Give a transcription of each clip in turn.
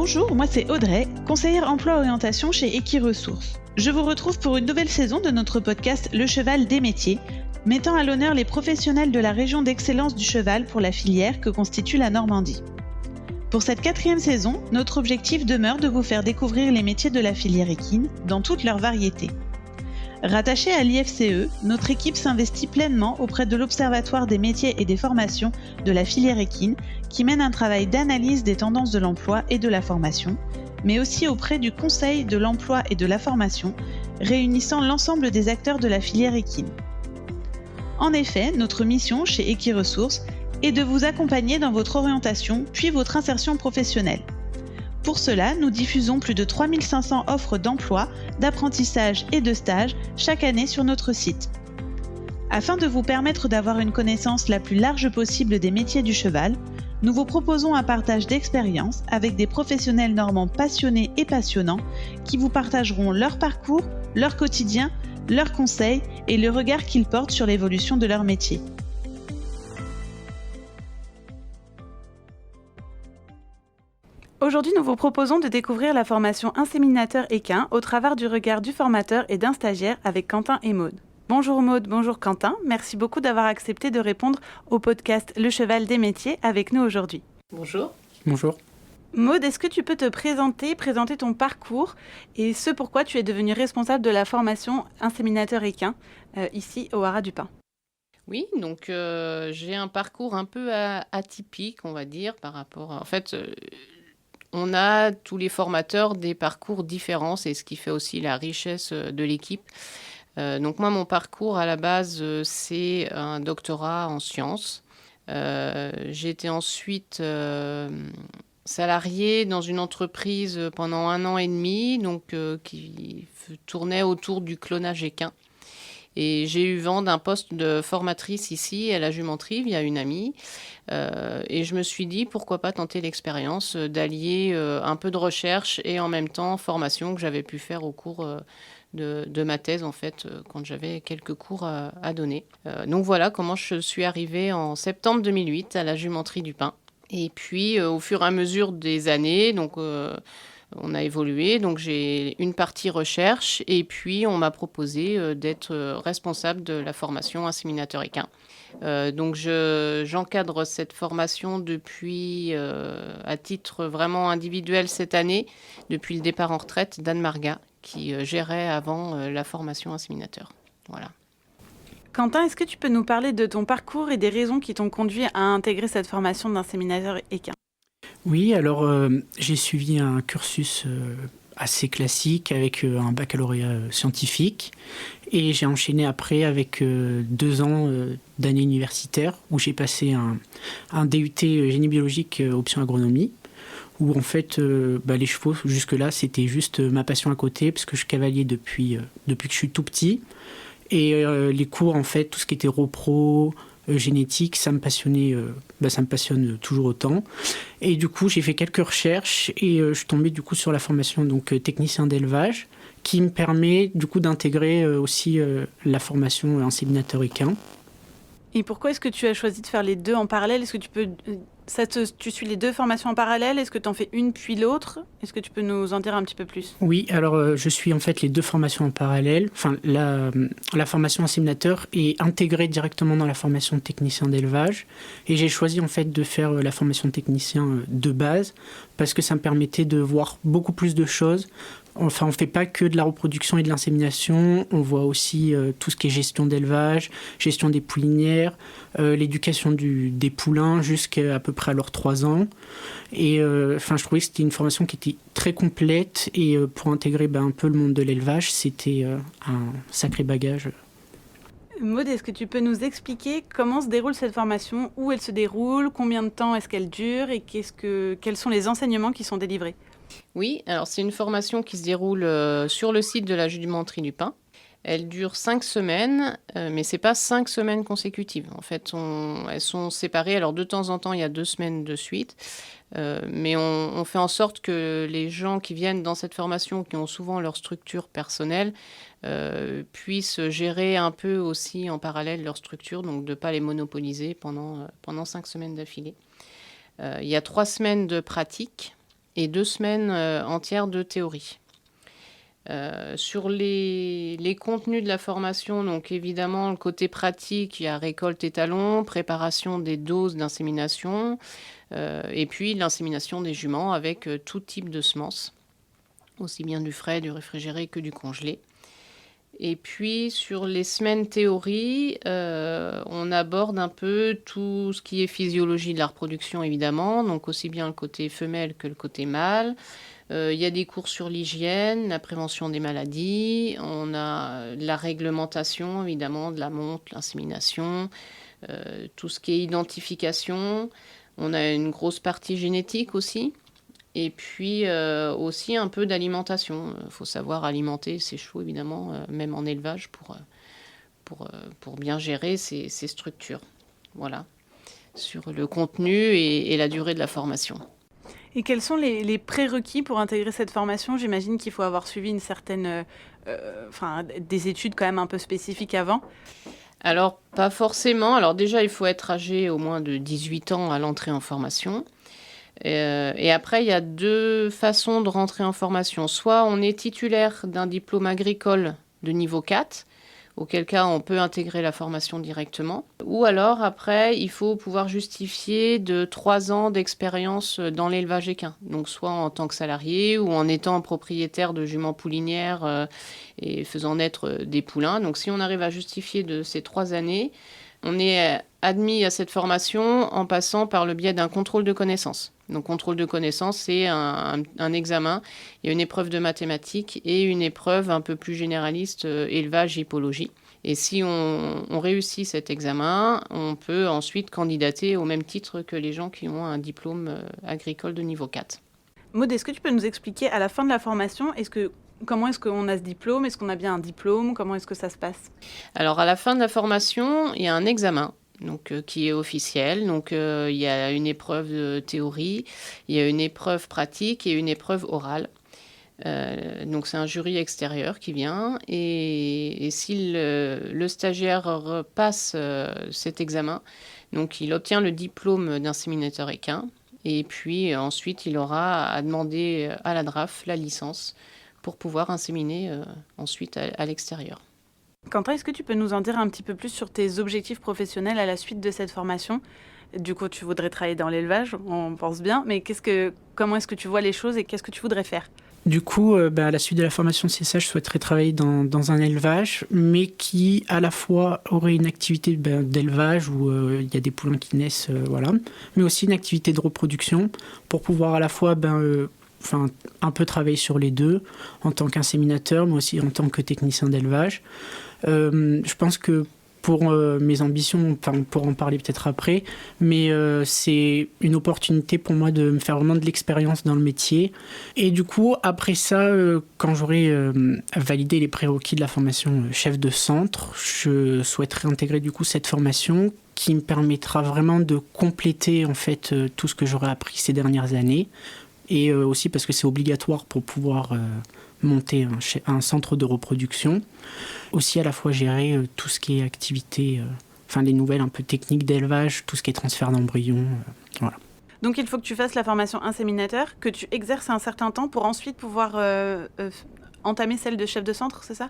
Bonjour, moi c'est Audrey, conseillère emploi-orientation chez Equiresources. Je vous retrouve pour une nouvelle saison de notre podcast Le Cheval des métiers, mettant à l'honneur les professionnels de la région d'excellence du cheval pour la filière que constitue la Normandie. Pour cette 4e saison, notre objectif demeure de vous faire découvrir les métiers de la filière équine dans toutes leurs variétés. Rattachée à l'IFCE, notre équipe s'investit pleinement auprès de l'Observatoire des métiers et des formations de la filière équine, qui mène un travail d'analyse des tendances de l'emploi et de la formation, mais aussi auprès du Conseil de l'emploi et de la formation, réunissant l'ensemble des acteurs de la filière équine. En effet, notre mission chez Equiresources est de vous accompagner dans votre orientation puis votre insertion professionnelle. Pour cela, nous diffusons plus de 3500 offres d'emploi, d'apprentissage et de stage chaque année sur notre site. Afin de vous permettre d'avoir une connaissance la plus large possible des métiers du cheval, nous vous proposons un partage d'expériences avec des professionnels normands passionnés et passionnants qui vous partageront leur parcours, leur quotidien, leurs conseils et le regard qu'ils portent sur l'évolution de leur métier. Aujourd'hui, nous vous proposons de découvrir la formation inséminateur équin au travers du regard du formateur et d'un stagiaire avec Quentin et Maude. Bonjour Maude, bonjour Quentin. Merci beaucoup d'avoir accepté de répondre au podcast Le Cheval des métiers avec nous aujourd'hui. Bonjour. Bonjour. Maude, est-ce que tu peux te présenter ton parcours et ce pourquoi tu es devenue responsable de la formation inséminateur équin ici au Haras du Pin? Oui, donc j'ai un parcours un peu atypique, on va dire, par rapport à... En fait, on a tous les formateurs des parcours différents, c'est ce qui fait aussi la richesse de l'équipe. Donc moi, mon parcours à la base, c'est un doctorat en sciences. J'ai été ensuite salariée dans une entreprise pendant 1 an et demi, donc, qui tournait autour du clonage équin. Et j'ai eu vent d'un poste de formatrice ici à la jumenterie via une amie. Et je me suis dit, pourquoi pas tenter l'expérience d'allier un peu de recherche et en même temps formation que j'avais pu faire au cours de ma thèse, en fait, quand j'avais quelques cours à donner. Donc voilà comment je suis arrivée en septembre 2008 à la jumenterie du Pin. Et puis, au fur et à mesure des années, donc... on a évolué, donc j'ai une partie recherche et puis on m'a proposé d'être responsable de la formation inséminateur équin. Donc j'encadre cette formation depuis, à titre vraiment individuel cette année, depuis le départ en retraite d'Anne Marga, qui gérait avant la formation inséminateur. Voilà. Quentin, est-ce que tu peux nous parler de ton parcours et des raisons qui t'ont conduit à intégrer cette formation d'inséminateur équin? Oui, alors j'ai suivi un cursus assez classique avec un baccalauréat scientifique et j'ai enchaîné après avec 2 ans d'année universitaire où j'ai passé un DUT génie biologique option agronomie où en fait les chevaux jusque-là c'était juste ma passion à côté parce que je cavalier depuis que je suis tout petit et les cours en fait tout ce qui était repro, génétique, ça me passionnait, ça me passionne toujours autant. Et du coup, j'ai fait quelques recherches et je suis tombé du coup sur la formation donc technicien d'élevage, qui me permet du coup d'intégrer aussi la formation inséminateur équin. Et pourquoi est-ce que tu as choisi de faire les deux en parallèle? Est-ce que tu suis les 2 formations en parallèle? Est-ce que tu en fais une puis l'autre? Est-ce que tu peux nous en dire un petit peu plus? Oui, alors je suis en fait les 2 formations en parallèle. Enfin, la formation inséminateur est intégrée directement dans la formation de technicien d'élevage. Et j'ai choisi en fait de faire la formation de technicien de base parce que ça me permettait de voir beaucoup plus de choses. Enfin, on ne fait pas que de la reproduction et de l'insémination, on voit aussi tout ce qui est gestion d'élevage, gestion des poulinières, l'éducation des poulains jusqu'à peu près à leurs 3 ans. Et je trouvais que c'était une formation qui était très complète et pour intégrer un peu le monde de l'élevage, c'était un sacré bagage. Maude, est-ce que tu peux nous expliquer comment se déroule cette formation, où elle se déroule, combien de temps est-ce qu'elle dure et quels sont les enseignements qui sont délivrés? Oui, alors c'est une formation qui se déroule sur le site de la jumenterie du Pin. Elle dure 5 semaines, mais ce n'est pas 5 semaines consécutives. En fait, elles sont séparées. Alors, de temps en temps, il y a 2 semaines de suite. Mais on fait en sorte que les gens qui viennent dans cette formation, qui ont souvent leur structure personnelle, puissent gérer un peu aussi en parallèle leur structure, donc de ne pas les monopoliser pendant 5 semaines d'affilée. Il y a 3 semaines de pratique et 2 semaines entières de théorie. Sur les contenus de la formation, donc évidemment le côté pratique, il y a récolte étalon, préparation des doses d'insémination, et puis l'insémination des juments avec tout type de semences, aussi bien du frais, du réfrigéré que du congelé. Et puis sur les semaines théorie, on aborde un peu tout ce qui est physiologie de la reproduction évidemment, donc aussi bien le côté femelle que le côté mâle. Il y a des cours sur l'hygiène, la prévention des maladies, on a la réglementation évidemment de la monte, l'insémination, tout ce qui est identification. On a une grosse partie génétique aussi. Et puis aussi un peu d'alimentation. Il faut savoir alimenter ses chevaux évidemment, même en élevage, pour bien gérer ces structures. Voilà, sur le contenu et la durée de la formation. Et quels sont les prérequis pour intégrer cette formation ? J'imagine qu'il faut avoir suivi une certaine, des études quand même un peu spécifiques avant. Alors, pas forcément. Alors déjà, il faut être âgé au moins de 18 ans à l'entrée en formation. Et après, il y a 2 façons de rentrer en formation. Soit on est titulaire d'un diplôme agricole de niveau 4, auquel cas on peut intégrer la formation directement. Ou alors, après, il faut pouvoir justifier de 3 ans d'expérience dans l'élevage équin. Donc, soit en tant que salarié ou en étant propriétaire de juments poulinières et faisant naître des poulains. Donc, si on arrive à justifier de ces 3 années, on est admis à cette formation en passant par le biais d'un contrôle de connaissances. Donc, contrôle de connaissances, c'est un examen. Il y a une épreuve de mathématiques et une épreuve un peu plus généraliste, élevage, hippologie. Et si on réussit cet examen, on peut ensuite candidater au même titre que les gens qui ont un diplôme agricole de niveau 4. Maud, est-ce que tu peux nous expliquer à la fin de la formation, comment est-ce qu'on a ce diplôme ? Est-ce qu'on a bien un diplôme ? Comment est-ce que ça se passe ? Alors, à la fin de la formation, il y a un examen. Donc, qui est officiel. Donc, il y a une épreuve de théorie, il y a une épreuve pratique et une épreuve orale. Donc, c'est un jury extérieur qui vient. Et si le stagiaire passe cet examen, donc il obtient le diplôme d'inséminateur équin. Et puis, ensuite, il aura à demander à la DRAF la licence pour pouvoir inséminer ensuite à l'extérieur. Quentin, est-ce que tu peux nous en dire un petit peu plus sur tes objectifs professionnels à la suite de cette formation ? Du coup, tu voudrais travailler dans l'élevage, on pense bien, mais comment est-ce que tu vois les choses et qu'est-ce que tu voudrais faire ? Du coup, à la suite de la formation de CSA, je souhaiterais travailler dans un élevage, mais qui à la fois aurait une activité d'élevage où il y a des poulains qui naissent, mais aussi une activité de reproduction pour pouvoir à la fois un peu travailler sur les deux en tant qu'inséminateur, mais aussi en tant que technicien d'élevage. Je pense que pour mes ambitions, on pourra en parler peut-être après, mais c'est une opportunité pour moi de me faire vraiment de l'expérience dans le métier. Et du coup, après ça, quand j'aurai validé les prérequis de la formation chef de centre, je souhaiterais intégrer du coup cette formation qui me permettra vraiment de compléter en fait tout ce que j'aurais appris ces dernières années. Et aussi parce que c'est obligatoire pour pouvoir monter un centre de reproduction. Aussi à la fois gérer tout ce qui est activité, les nouvelles un peu techniques d'élevage, tout ce qui est transfert d'embryons, voilà. Donc il faut que tu fasses la formation inséminateur, que tu exerces un certain temps pour ensuite pouvoir entamer celle de chef de centre, c'est ça ?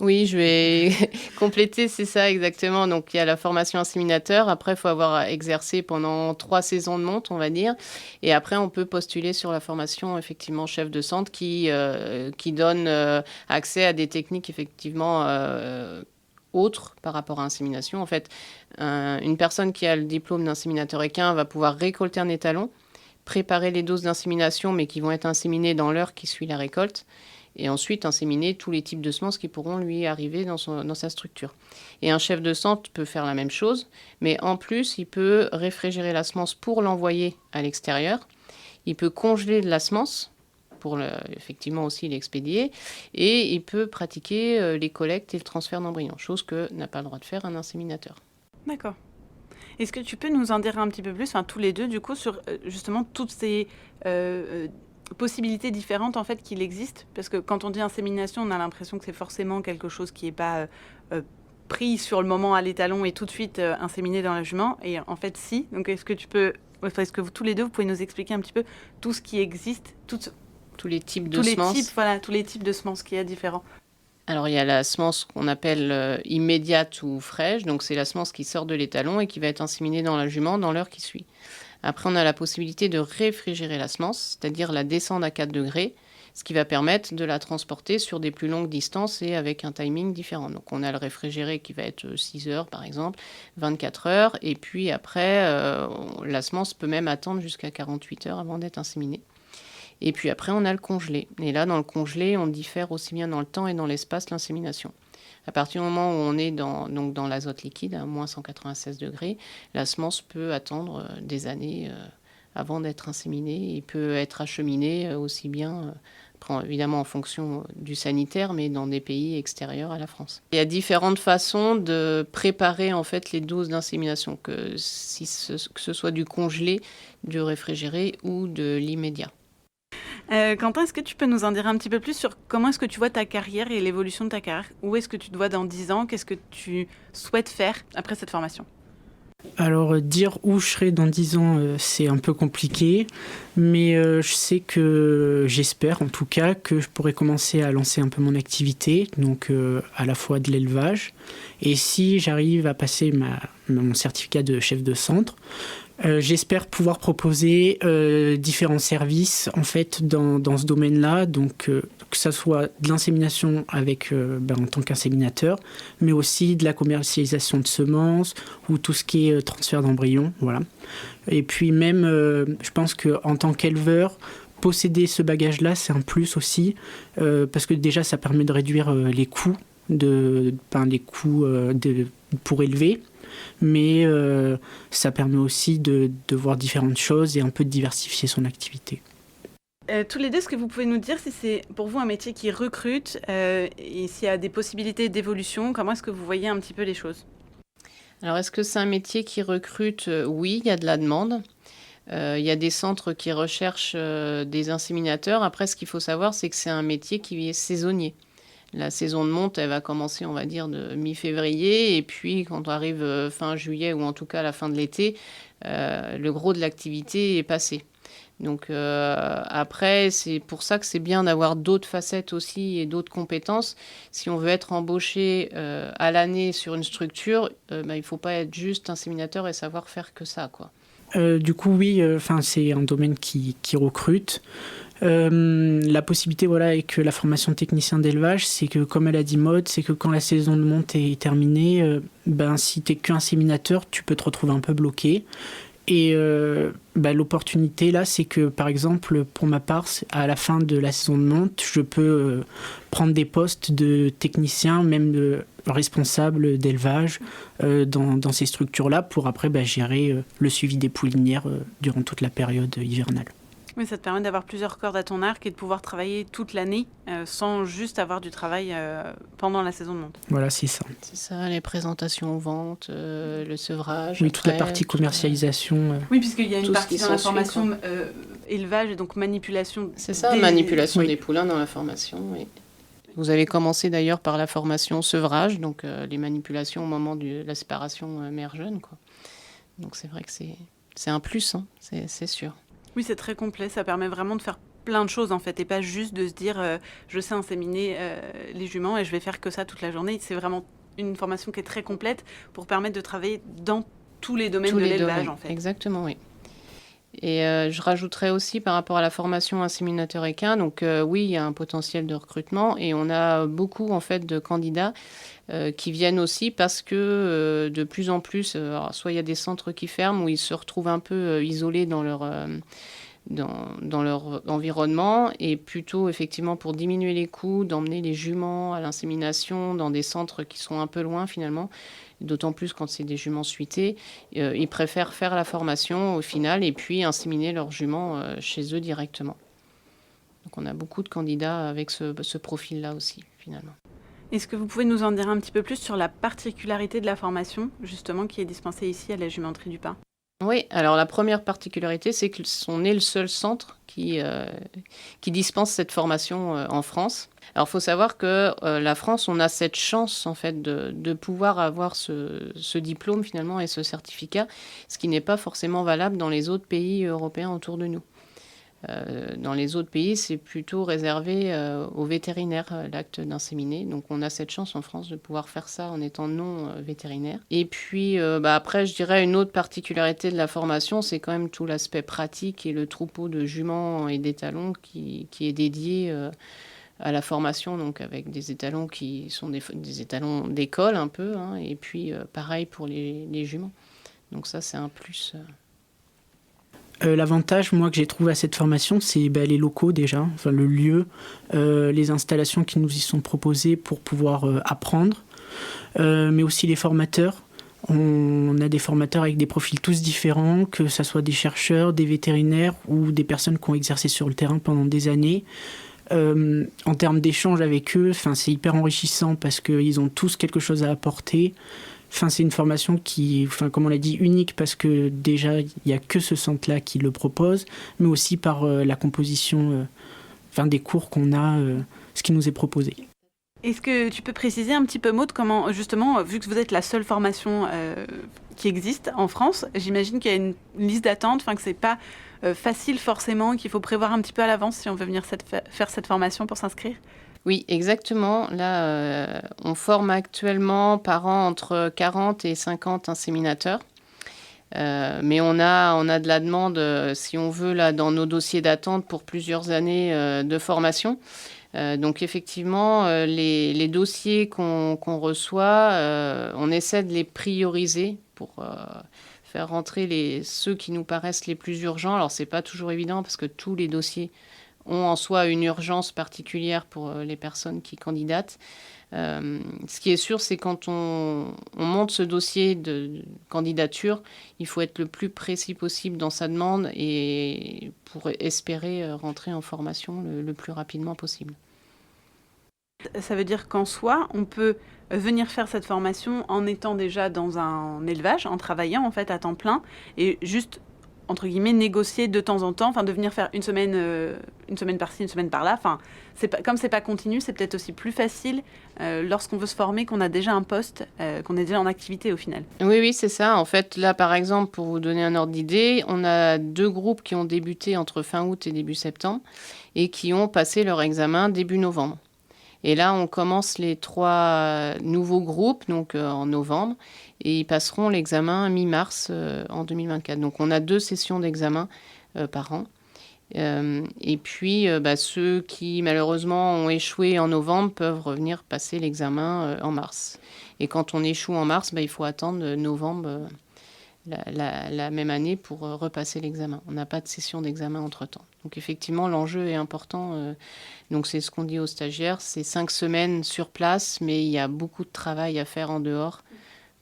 Oui, je vais compléter, c'est ça exactement. Donc, il y a la formation inséminateur. Après, il faut avoir exercé pendant 3 saisons de monte, on va dire. Et après, on peut postuler sur la formation, effectivement, chef de centre qui donne accès à des techniques, effectivement, autres par rapport à l'insémination. En fait, une personne qui a le diplôme d'inséminateur équin va pouvoir récolter un étalon, préparer les doses d'insémination, mais qui vont être inséminées dans l'heure qui suit la récolte. Et ensuite inséminer tous les types de semences qui pourront lui arriver dans sa structure. Et un chef de centre peut faire la même chose, mais en plus, il peut réfrigérer la semence pour l'envoyer à l'extérieur. Il peut congeler de la semence pour effectivement aussi l'expédier. Et il peut pratiquer les collectes et le transfert d'embryons, chose que n'a pas le droit de faire un inséminateur. D'accord. Est-ce que tu peux nous en dire un petit peu plus, tous les deux, du coup, sur justement toutes ces possibilités différentes en fait qu'il existe, parce que quand on dit insémination, on a l'impression que c'est forcément quelque chose qui n'est pas pris sur le moment à l'étalon et tout de suite inséminé dans la jument. Et en fait, si. Donc, est-ce que vous, tous les deux, vous pouvez nous expliquer un petit peu tout ce qui existe, tous les types de semences. Tous les types de semences qu'il y a différents. Alors, il y a la semence qu'on appelle immédiate ou fraîche. Donc, c'est la semence qui sort de l'étalon et qui va être inséminée dans la jument dans l'heure qui suit. Après, on a la possibilité de réfrigérer la semence, c'est-à-dire la descendre à 4 degrés, ce qui va permettre de la transporter sur des plus longues distances et avec un timing différent. Donc, on a le réfrigéré qui va être 6 heures, par exemple, 24 heures. Et puis après, la semence peut même attendre jusqu'à 48 heures avant d'être inséminée. Et puis après, on a le congelé. Et là, dans le congelé, on diffère aussi bien dans le temps et dans l'espace l'insémination. À partir du moment où on est dans l'azote liquide, à moins 196 degrés, la semence peut attendre des années avant d'être inséminée et peut être acheminée aussi bien, évidemment en fonction du sanitaire, mais dans des pays extérieurs à la France. Il y a différentes façons de préparer en fait les doses d'insémination, que ce soit du congelé, du réfrigéré ou de l'immédiat. Quentin, est-ce que tu peux nous en dire un petit peu plus sur comment est-ce que tu vois ta carrière et l'évolution de ta carrière? Où est-ce que tu te vois dans 10 ans? Qu'est-ce que tu souhaites faire après cette formation? Alors, dire où je serai dans 10 ans, c'est un peu compliqué, mais je sais que j'espère en tout cas que je pourrai commencer à lancer un peu mon activité, donc à la fois de l'élevage, et si j'arrive à passer mon certificat de chef de centre, j'espère pouvoir proposer différents services en fait dans ce domaine-là, donc que ça soit de l'insémination avec en tant qu'inséminateur, mais aussi de la commercialisation de semences ou tout ce qui est transfert d'embryons, voilà. Et puis même, je pense qu'en tant qu'éleveur, posséder ce bagage-là, c'est un plus aussi, parce que déjà ça permet de réduire les coûts pour élever. Mais ça permet aussi de voir différentes choses et un peu de diversifier son activité. Tous les deux, est-ce que vous pouvez nous dire si c'est pour vous un métier qui recrute et s'il y a des possibilités d'évolution? Comment est-ce que vous voyez un petit peu les choses? Alors, est-ce que c'est un métier qui recrute? Oui, il y a de la demande. Il y a des centres qui recherchent des inséminateurs. Après, ce qu'il faut savoir, c'est que c'est un métier qui est saisonnier. La saison de monte, elle va commencer, on va dire, de mi-février. Et puis, quand on arrive fin juillet ou en tout cas à la fin de l'été, le gros de l'activité est passé. Donc après, c'est pour ça que c'est bien d'avoir d'autres facettes aussi et d'autres compétences. Si on veut être embauché à l'année sur une structure, il ne faut pas être juste inséminateur et savoir faire que ça, quoi. Du coup, oui, c'est un domaine qui recrute. La possibilité avec la formation de technicien d'élevage, c'est que comme elle a dit Maud, c'est que quand la saison de monte est terminée, si tu n'es qu'inséminateur, tu peux te retrouver un peu bloqué. Et l'opportunité là, c'est que par exemple, pour ma part, à la fin de la saison de monte, je peux prendre des postes de technicien, même de responsable d'élevage dans ces structures-là pour après gérer le suivi des poulinières durant toute la période hivernale. Oui, ça te permet d'avoir plusieurs cordes à ton arc et de pouvoir travailler toute l'année sans juste avoir du travail pendant la saison de monte. Voilà, c'est ça. C'est ça, les présentations aux ventes, le sevrage. Oui, toute la partie commercialisation. Oui, puisqu'il y a une partie dans la formation élevage et donc manipulation. C'est ça, manipulation des poulains dans la formation, oui. Vous avez commencé d'ailleurs par la formation sevrage, donc les manipulations au moment de la séparation mère-jeune, quoi. Donc c'est vrai que c'est un plus, hein, c'est sûr. Oui, c'est très complet, ça permet vraiment de faire plein de choses en fait, et pas juste de se dire je sais inséminer les juments et je vais faire que ça toute la journée. C'est vraiment une formation qui est très complète pour permettre de travailler dans tous les domaines de l'élevage en fait. Exactement, oui. Et je rajouterais aussi par rapport à la formation inséminateur équin, donc oui, il y a un potentiel de recrutement et on a beaucoup en fait de candidats qui viennent aussi parce que de plus en plus, soit il y a des centres qui ferment où ils se retrouvent un peu isolés dans leur environnement et plutôt effectivement pour diminuer les coûts, d'emmener les juments à l'insémination dans des centres qui sont un peu loin finalement. D'autant plus quand c'est des juments suités, ils préfèrent faire la formation au final et puis inséminer leurs juments chez eux directement. Donc on a beaucoup de candidats avec ce profil-là aussi, finalement. Est-ce que vous pouvez nous en dire un petit peu plus sur la particularité de la formation, justement, qui est dispensée ici à la Jumenterie du Pin ? Oui, alors la première particularité, c'est qu'on est le seul centre qui dispense cette formation en France. Alors, il faut savoir que la France, on a cette chance, en fait, de pouvoir avoir ce diplôme, finalement, et ce certificat, ce qui n'est pas forcément valable dans les autres pays européens autour de nous. Dans les autres pays, c'est plutôt réservé aux vétérinaires, l'acte d'inséminer. Donc, on a cette chance en France de pouvoir faire ça en étant non vétérinaire. Et puis, après, je dirais une autre particularité de la formation, c'est quand même tout l'aspect pratique et le troupeau de juments et d'étalons qui est dédié à la formation, donc avec des étalons qui sont des étalons d'école un peu, hein, et puis pareil pour les juments. Donc ça, c'est un plus. L'avantage, moi, que j'ai trouvé à cette formation, c'est les locaux déjà, enfin, le lieu, les installations qui nous y sont proposées pour pouvoir apprendre, mais aussi les formateurs. On a des formateurs avec des profils tous différents, que ce soit des chercheurs, des vétérinaires ou des personnes qui ont exercé sur le terrain pendant des années. En termes d'échange avec eux, c'est hyper enrichissant parce qu'ils ont tous quelque chose à apporter. C'est une formation qui, comme on l'a dit, unique parce que déjà, il n'y a que ce centre-là qui le propose, mais aussi par la composition des cours qu'on a, ce qui nous est proposé. Est-ce que tu peux préciser un petit peu, Maud, comment, justement, vu que vous êtes la seule formation qui existe en France, j'imagine qu'il y a une liste d'attente, que c'est pas facile forcément, qu'il faut prévoir un petit peu à l'avance si on veut venir faire cette formation pour s'inscrire? Oui, exactement. Là, on forme actuellement par an entre 40 et 50 inséminateurs. Mais on a de la demande, si on veut, là, dans nos dossiers d'attente pour plusieurs années de formation. Donc effectivement, les dossiers qu'on reçoit, on essaie de les prioriser pour faire rentrer ceux qui nous paraissent les plus urgents. Alors c'est pas toujours évident parce que tous les dossiers ont en soi une urgence particulière pour les personnes qui candidatent. Ce qui est sûr, c'est quand on monte ce dossier de candidature, il faut être le plus précis possible dans sa demande et pour espérer rentrer en formation le plus rapidement possible. Ça veut dire qu'en soi, on peut venir faire cette formation en étant déjà dans un élevage, en travaillant en fait à temps plein, et juste entre guillemets négocier de temps en temps, de venir faire une semaine par-ci, une semaine par-là. Comme c'est pas continu, c'est peut-être aussi plus facile lorsqu'on veut se former, qu'on a déjà un poste, qu'on est déjà en activité au final. Oui, c'est ça. En fait, là, par exemple, pour vous donner un ordre d'idée, on a 2 groupes qui ont débuté entre fin août et début septembre et qui ont passé leur examen début novembre. Et là, on commence les 3 nouveaux groupes, donc en novembre, et ils passeront l'examen mi-mars en 2024. Donc, on a 2 sessions d'examen par an. Et puis, ceux qui, malheureusement, ont échoué en novembre peuvent revenir passer l'examen en mars. Et quand on échoue en mars, il faut attendre novembre la même année pour repasser l'examen. On n'a pas de session d'examen entre-temps. Donc effectivement, l'enjeu est important. Donc c'est ce qu'on dit aux stagiaires, c'est 5 semaines sur place, mais il y a beaucoup de travail à faire en dehors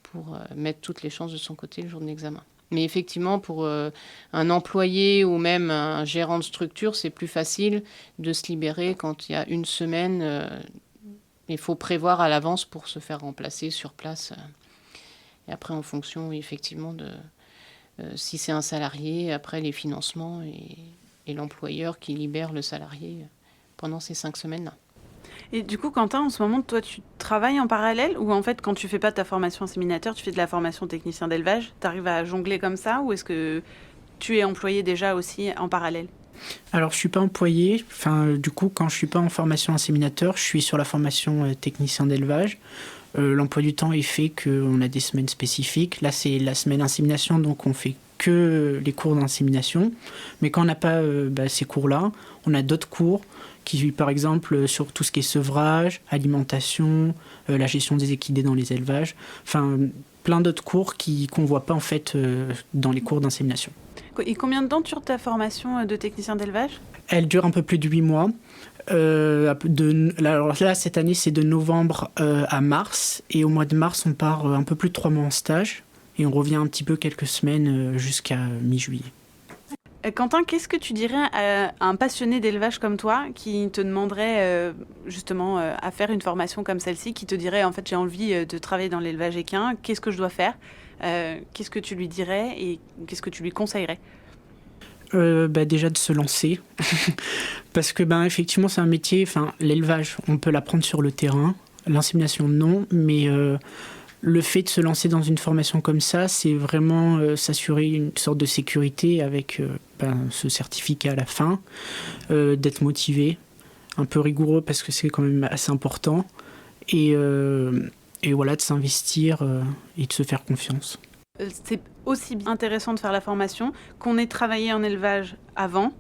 pour mettre toutes les chances de son côté le jour de l'examen. Mais effectivement, pour un employé ou même un gérant de structure, c'est plus facile de se libérer quand il y a une semaine. Il faut prévoir à l'avance pour se faire remplacer sur place. Et après, en fonction, effectivement, de si c'est un salarié, après les financements et l'employeur qui libère le salarié pendant ces 5 semaines-là. Et du coup, Quentin, en ce moment, toi, tu travailles en parallèle ou en fait, quand tu fais pas ta formation inséminateur, tu fais de la formation technicien d'élevage? Tu arrives à jongler comme ça ou est-ce que tu es employé déjà aussi en parallèle? Alors, je suis pas employé. Du coup, quand je suis pas en formation inséminateur, je suis sur la formation technicien d'élevage. L'emploi du temps est fait qu'on a des semaines spécifiques. Là, c'est la semaine insémination, donc on fait que les cours d'insémination. Mais quand on n'a pas ces cours-là, on a d'autres cours qui, par exemple, sur tout ce qui est sevrage, alimentation, la gestion des équidés dans les élevages. Plein d'autres cours qu'on ne voit pas en fait dans les cours d'insémination. Et combien de temps dure ta formation de technicien d'élevage? Elle dure un peu plus de 8 mois. Alors là, cette année, c'est de novembre à mars. Et au mois de mars, on part un peu plus de 3 mois en stage. Et on revient un petit peu quelques semaines jusqu'à mi-juillet. Quentin, qu'est-ce que tu dirais à un passionné d'élevage comme toi qui te demanderait justement à faire une formation comme celle-ci, qui te dirait en fait j'ai envie de travailler dans l'élevage équin, qu'est-ce que je dois faire? qu'est-ce que tu lui dirais et qu'est-ce que tu lui conseillerais ? Déjà de se lancer parce que effectivement c'est un métier, l'élevage on peut l'apprendre sur le terrain, l'insémination non, mais le fait de se lancer dans une formation comme ça, c'est vraiment s'assurer une sorte de sécurité avec ce certificat à la fin, d'être motivé, un peu rigoureux parce que c'est quand même assez important et voilà, de s'investir et de se faire confiance. C'est aussi intéressant de faire la formation qu'on ait travaillé en élevage avant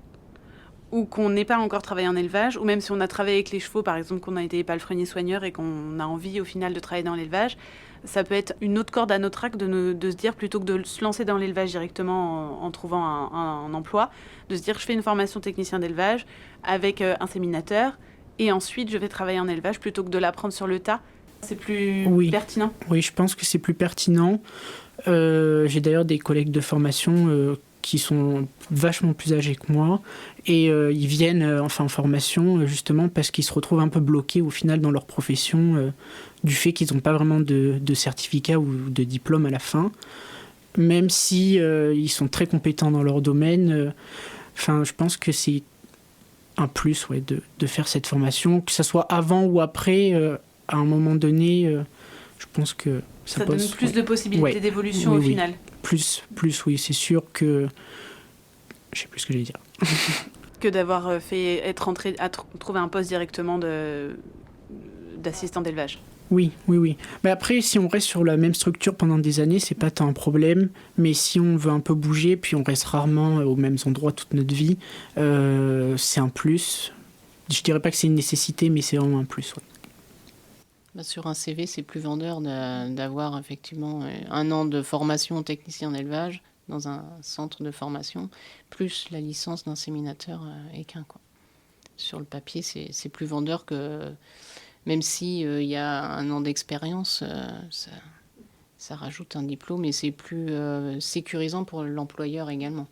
ou qu'on n'ait pas encore travaillé en élevage, ou même si on a travaillé avec les chevaux, par exemple, qu'on a été palefrenier soigneur et qu'on a envie au final de travailler dans l'élevage, ça peut être une autre corde à notre arc de se dire, plutôt que de se lancer dans l'élevage directement en trouvant un emploi, de se dire je fais une formation technicien d'élevage avec inséminateur et ensuite je vais travailler en élevage plutôt que de l'apprendre sur le tas. C'est plus pertinent. Oui, je pense que c'est plus pertinent. J'ai d'ailleurs des collègues de formation qui sont vachement plus âgés que moi et ils viennent en formation justement parce qu'ils se retrouvent un peu bloqués au final dans leur profession du fait qu'ils n'ont pas vraiment de certificat ou de diplôme à la fin, même si ils sont très compétents dans leur domaine. Je pense que c'est un plus de faire cette formation, que ce soit avant ou après, à un moment donné, je pense que ça donne plus de possibilités d'évolution au final. Plus, oui, c'est sûr que... Je sais plus ce que j'allais dire. Que d'avoir trouvé un poste directement d'assistant d'élevage. Oui. Mais après, si on reste sur la même structure pendant des années, c'est pas tant un problème. Mais si on veut un peu bouger, puis on reste rarement aux mêmes endroits toute notre vie, c'est un plus. Je dirais pas que c'est une nécessité, mais c'est vraiment un plus, oui. Sur un CV, c'est plus vendeur d'avoir effectivement 1 an de formation technicien d'élevage dans un centre de formation, plus la licence d'inséminateur équin, quoi. Sur le papier, c'est plus vendeur que... Même si y a 1 an d'expérience, ça rajoute un diplôme et c'est plus sécurisant pour l'employeur également.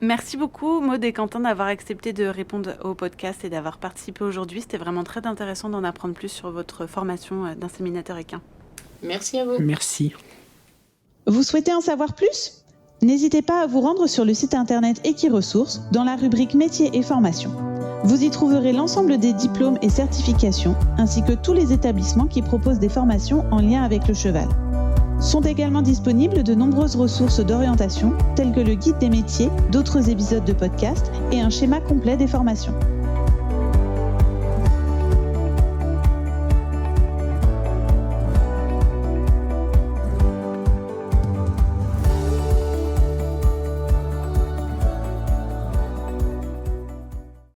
Merci beaucoup Maud et Quentin d'avoir accepté de répondre au podcast et d'avoir participé aujourd'hui. C'était vraiment très intéressant d'en apprendre plus sur votre formation d'inséminateur équin. Merci à vous. Merci. Vous souhaitez en savoir plus ? N'hésitez pas à vous rendre sur le site internet Equiresources dans la rubrique métiers et formations. Vous y trouverez l'ensemble des diplômes et certifications ainsi que tous les établissements qui proposent des formations en lien avec le cheval. Sont également disponibles de nombreuses ressources d'orientation, telles que le guide des métiers, d'autres épisodes de podcast et un schéma complet des formations.